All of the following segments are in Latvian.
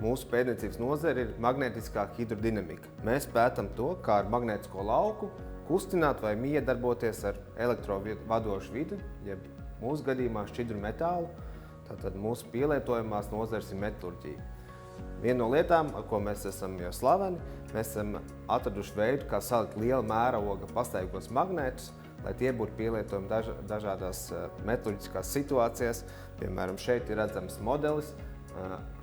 mūsu pētniecības nozare ir magnētiskā hidrodinamika. Mēs pētam to, kā ar magnētisko lauku kustināt vai miedarboties ar elektrovadošu vidi, jeb mūsu gadījumā šķidru metālu. Tātad mūsu pielietojamās nozares ir metalurģija. Viena no lietām, ar ko mēs esam jau slaveni, mēs esam atraduši veidu, kā salikt liela mēroga pastaigos magnētus, lai tie būtu pielietojami dažādās metalurģiskās situācijās. Piemēram, šeit ir redzams modelis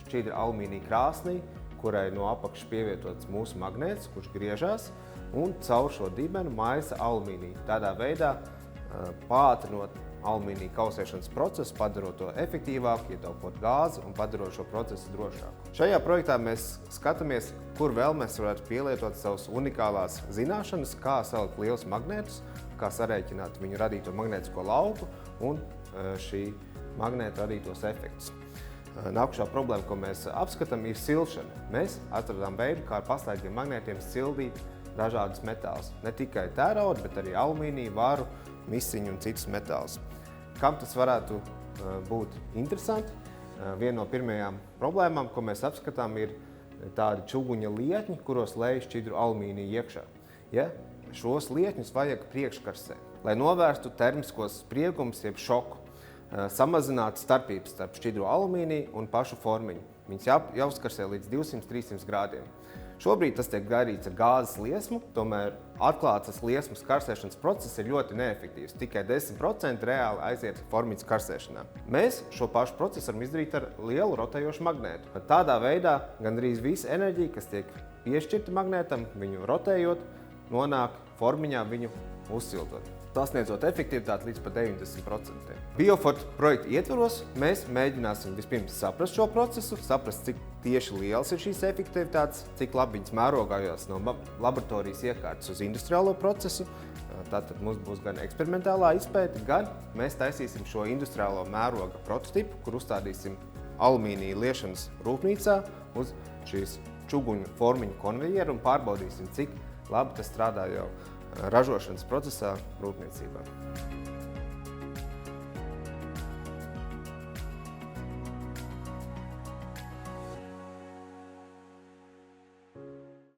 šķidra alumīnija krāsnī, kurai no apakšas pievietots mūsu magnēts, kurš griežās, un caur šo dibenu maisa alumīniju. Tādā veidā pātrinot alumīnija kausēšanas procesu, padarot to efektīvāku, ietaupot gāzi un padarot šo procesu drošāku. Šajā projektā mēs skatāmies, kur vēl mēs varētu pielietot savas unikālās zināšanas, kā salikt lielus magnētus, kā sarēķināt viņu radīto magnētisko lauku un šī magnēta radītos efektus. Nākošā problēma, ko mēs apskatām, ir silšana. Mēs atradām veidu, kā ar pastaigiem magnētiem sildīt dažādus metālus. Ne tikai tērauda, bet arī alumīniju, varu, misiņu un citus metālus. Kam tas varētu būt interesanti? Viena no pirmajām problēmām, ko mēs apskatām, ir tādi čuguņa lietņi, kuros lej šķidru alumīniju iekšā. Ja? Šos lietņus vajag priekškarsē, lai novērstu termiskos spriegumus jeb šoku, samazināt starpības starp šķidro alumīniju un pašu formiņu. Viņas jāuzkarsē līdz 200–300 grādiem. Šobrīd tas tiek gaidīts ar gāzes liesmu, tomēr atklātas liesmas karsēšanas process ir ļoti neefektīvs. Tikai 10% reāli aiziet formiņas karsēšanā. Mēs šo pašu procesu varam izdarīt ar lielu rotējošu magnētu. Tādā veidā gandrīz visa enerģija, kas tiek piešķirta magnētam, viņu rotējot, nonāk formiņā viņu uzsildot. Sasniedzot efektivitāti līdz pat 90%. Biofort projekta ietvaros mēs mēģināsim vispirms saprast šo procesu, saprast, cik tieši liels ir šīs efektivitātes, cik labi viņas mērogājās no laboratorijas iekārtas uz industriālo procesu. Tātad mums būs gan eksperimentālā izpēte, gan mēs taisīsim šo industriālo mēroga prototipu, kur uzstādīsim alumīnija liešanas rūpnīcā uz šīs čuguņu formiņu konvejeru un pārbaudīsim, cik labi tas strādā jau ražošanas procesā rūpniecībā.